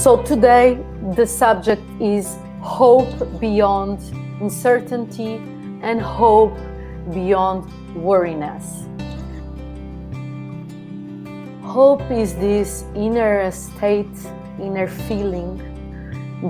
So today the subject is hope beyond uncertainty and hope beyond worriness. Hope is this inner state, inner feeling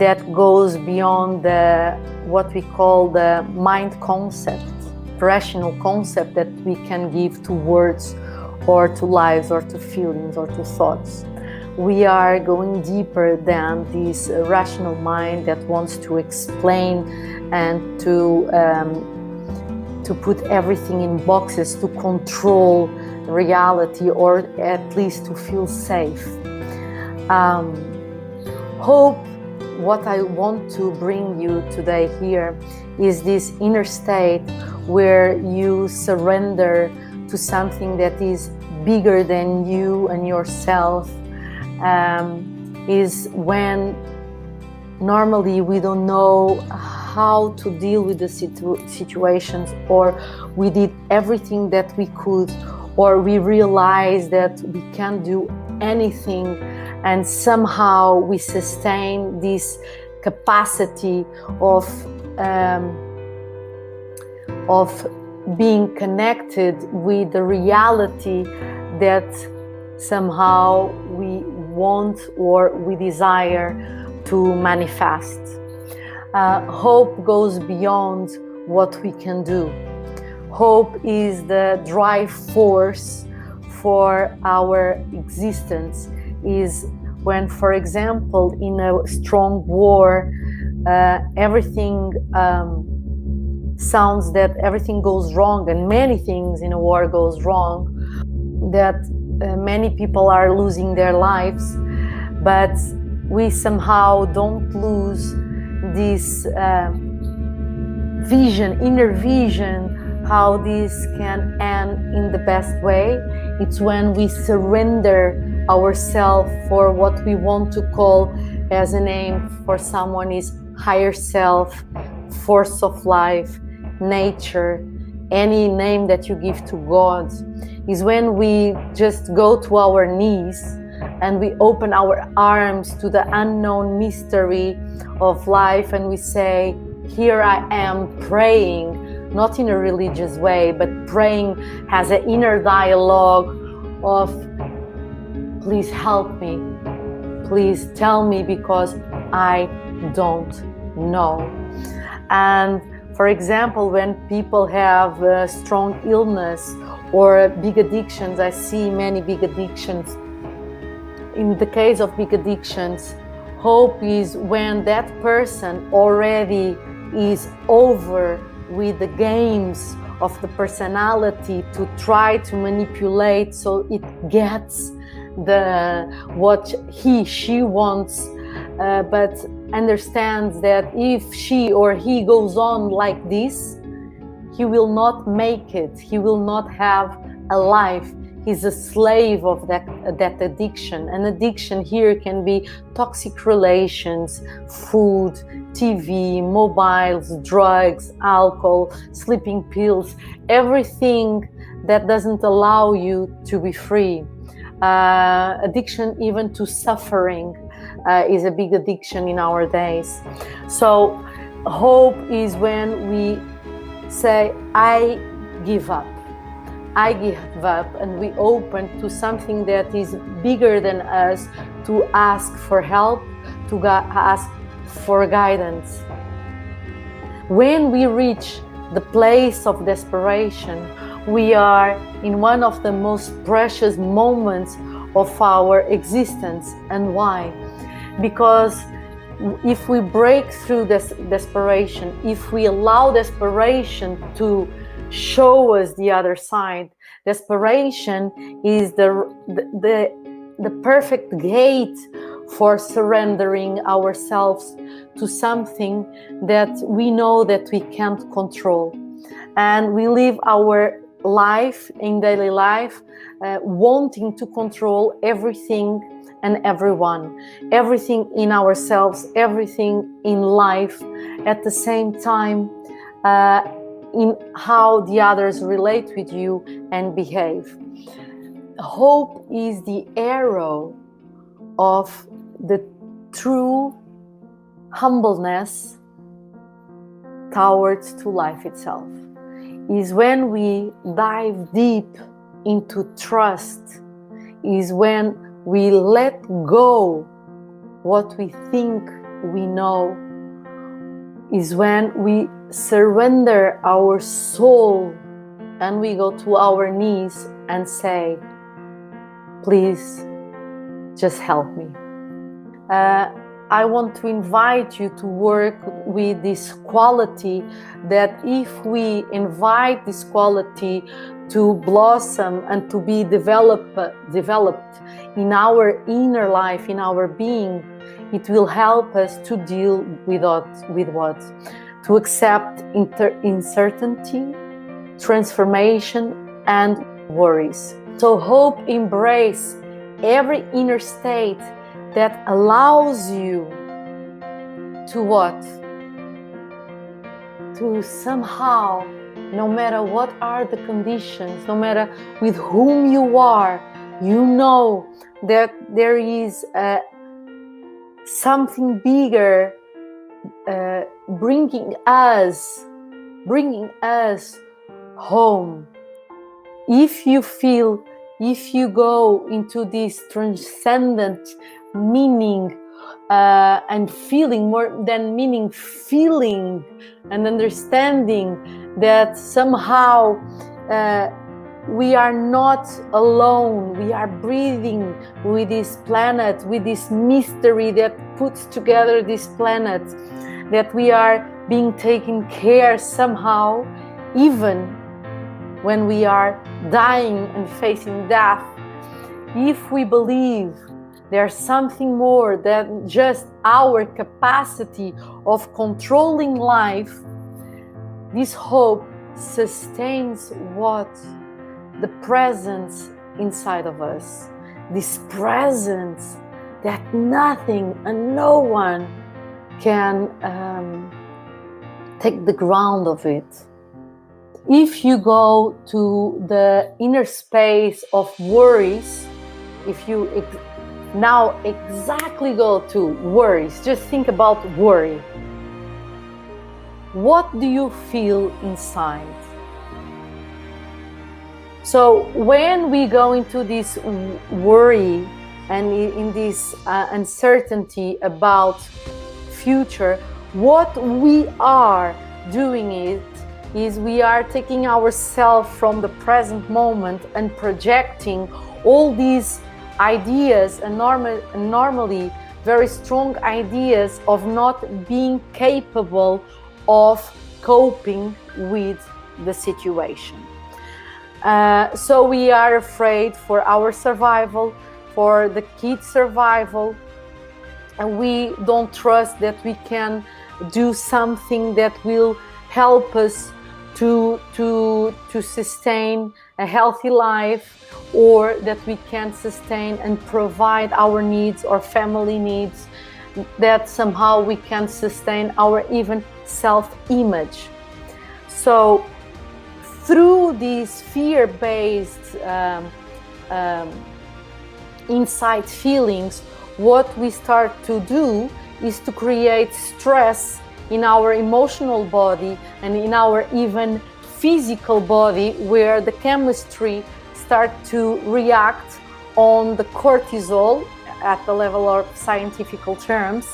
that goes beyond what we call the mind concept, rational concept that we can give to words or to lives or to feelings or to thoughts. We are going deeper than this rational mind that wants to explain and to put everything in boxes, to control reality, or at least to feel safe. Hope, what I want to bring you today here, is this inner state where you surrender to something that is bigger than you and yourself. Is when normally we don't know how to deal with the situations, or we did everything that we could, or we realize that we can't do anything, and somehow we sustain this capacity of being connected with the reality that somehow we want or we desire to manifest. Hope goes beyond what we can do. Hope is the drive force for our existence. Is when, for example, in a strong war, everything sounds that everything goes wrong, and many things in a war goes wrong, that many people are losing their lives, but we somehow don't lose this vision, inner vision, how this can end in the best way. It's when we surrender ourselves for what we want to call, as a name for someone, is higher self, force of life, nature, any name that you give to God. Is when we just go to our knees and we open our arms to the unknown mystery of life, and we say, here I am praying, not in a religious way, but praying as an inner dialogue of, please help me, please tell me, because I don't know. And for example, when people have a strong illness or big addictions, I see many big addictions. In the case of big addictions, hope is when that person already is over with the games of the personality to try to manipulate so it gets what she wants, but understands that if she or he goes on like this, he will not make it, he will not have a life. He's a slave of that addiction. An addiction here can be toxic relations, food, TV, mobiles, drugs, alcohol, sleeping pills, everything that doesn't allow you to be free. Addiction even to suffering is a big addiction in our days. So hope is when we say, I give up. I give up, and we open to something that is bigger than us, to ask for help, to ask for guidance. When we reach the place of desperation, we are in one of the most precious moments of our existence. And why? Because if we break through this desperation, if we allow desperation to show us the other side, desperation is the perfect gate for surrendering ourselves to something that we know that we can't control. And we live our life in daily life wanting to control everything and everyone, everything in ourselves, everything in life, at the same time in how the others relate with you and behave. Hope is the arrow of the true humbleness towards to life itself. Is when we dive deep into trust, is when we let go what we think we know, is when we surrender our soul and we go to our knees and say, please, just help me. I want to invite you to work with this quality, that if we invite this quality to blossom and to be developed in our inner life, in our being, it will help us to deal with what? To accept uncertainty, transformation, and worries. So hope embrace every inner state that allows you to what? To somehow, no matter what are the conditions, no matter with whom you are, you know that there is something bigger bringing us home. If you go into this transcendent meaning and feeling, more than meaning, feeling and understanding that somehow we are not alone, we are breathing with this planet, with this mystery that puts together this planet, that we are being taken care somehow, even when we are dying and facing death. If we believe there's something more than just our capacity of controlling life, this hope sustains what? The presence inside of us. This presence that nothing and no one can take the ground of it. If you go to the inner space of worries, if you now exactly go to worries, just think about worry. What do you feel inside? So when we go into this worry and in this uncertainty about future, what we are doing is we are taking ourselves from the present moment and projecting all these ideas, and normally very strong ideas of not being capable of coping with the situation. So we are afraid for our survival, for the kids' survival, and we don't trust that we can do something that will help us to sustain a healthy life, or that we can sustain and provide our needs or family needs, that somehow we can sustain our even self-image. So through these fear-based inside feelings, what we start to do is to create stress in our emotional body and in our even physical body, where the chemistry start to react on the cortisol at the level of scientific terms,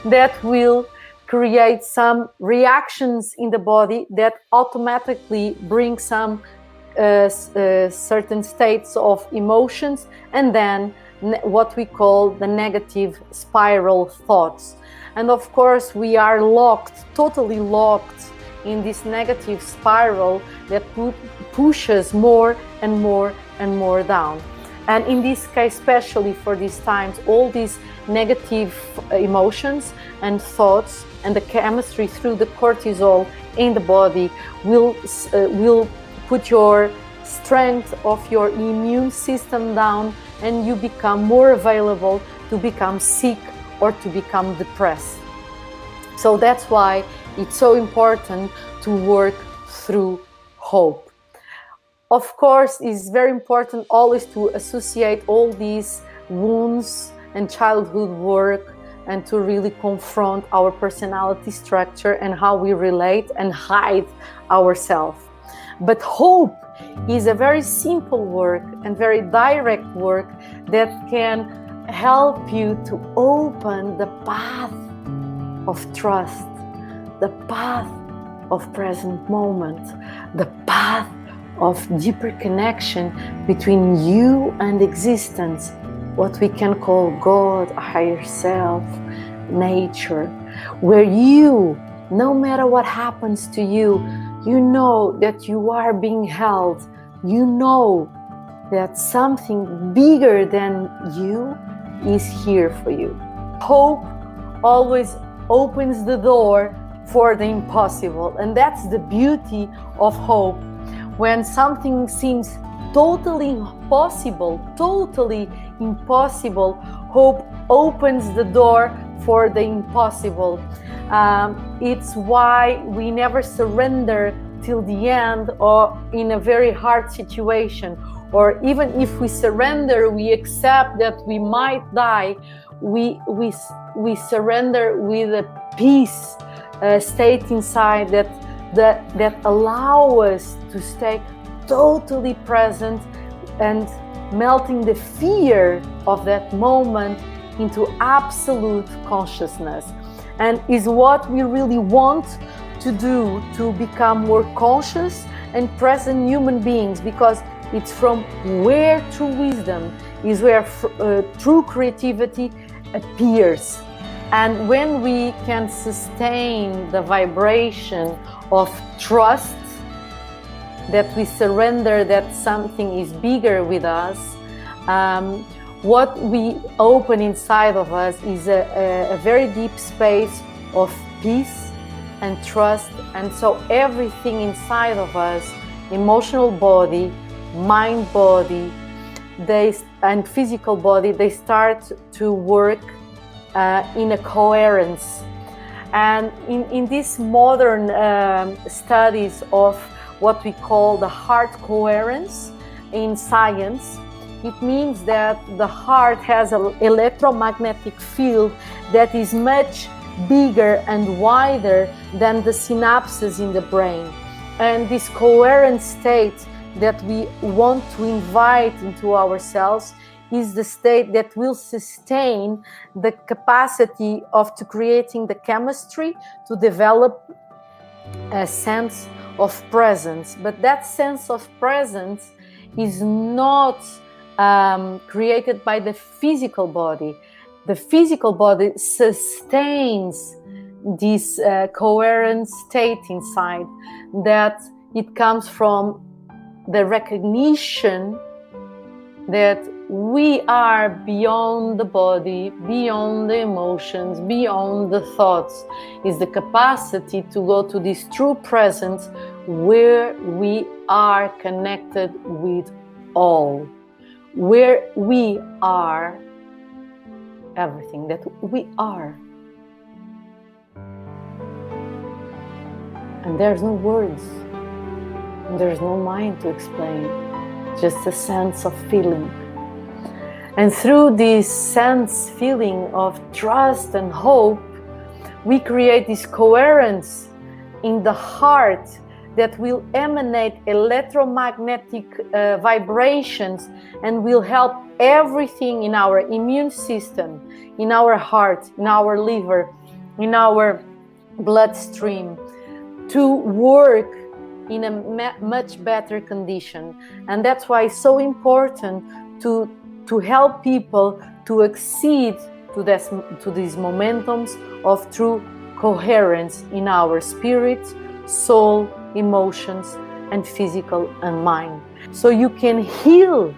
that will create some reactions in the body that automatically bring some certain states of emotions, and then what we call the negative spiral thoughts. And of course we are locked, totally locked in this negative spiral that pushes more and more and more down. And in this case, especially for these times, all these negative emotions and thoughts and the chemistry through the cortisol in the body will put your strength of your immune system down, and you become more available to become sick or to become depressed. So that's why it's so important to work through hope. Of course, it's very important always to associate all these wounds and childhood work and to really confront our personality structure and how we relate and hide ourselves. But hope is a very simple work and very direct work that can help you to open the path of trust, the path of present moment, the path of deeper connection between you and existence, what we can call God, higher self, nature, where you, no matter what happens to you, you know that you are being held, you know that something bigger than you is here for you. Hope always opens the door for the impossible, and that's the beauty of hope. When something seems totally impossible, hope opens the door for the impossible. It's why we never surrender till the end, or in a very hard situation, or even if we surrender, we accept that we might die. We surrender with a peace state inside that allow us to stay totally present and melting the fear of that moment into absolute consciousness. And is what we really want to do, to become more conscious and present human beings, because it's from where true wisdom is, where true creativity appears. And when we can sustain the vibration of trust, that we surrender that something is bigger with us, what we open inside of us is a very deep space of peace and trust. And so everything inside of us, emotional body, mind body, and physical body, they start to work in a coherence. And in these modern studies of what we call the heart coherence in science, it means that the heart has an electromagnetic field that is much bigger and wider than the synapses in the brain. And this coherent state that we want to invite into ourselves is the state that will sustain the capacity of creating the chemistry to develop a sense of presence. But that sense of presence is not created by the physical body. The physical body sustains this coherent state inside, that it comes from the recognition that we are beyond the body, beyond the emotions, beyond the thoughts. Is the capacity to go to this true presence where we are connected with all, where we are everything that we are. And there's no words, and there's no mind to explain, just a sense of feeling. And through this sense feeling of trust and hope, we create this coherence in the heart that will emanate electromagnetic vibrations and will help everything in our immune system, in our heart, in our liver, in our bloodstream to work in a much better condition. And that's why it's so important to help people to accede to these momentums of true coherence in our spirit, soul, emotions, and physical and mind. So you can heal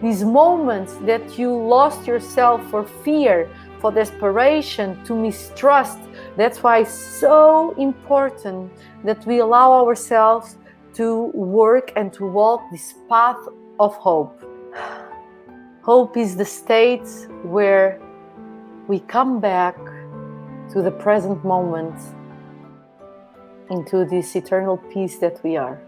these moments that you lost yourself for fear, for desperation, to mistrust. That's why it's so important that we allow ourselves to work and to walk this path of hope. Hope is the state where we come back to the present moment, into this eternal peace that we are.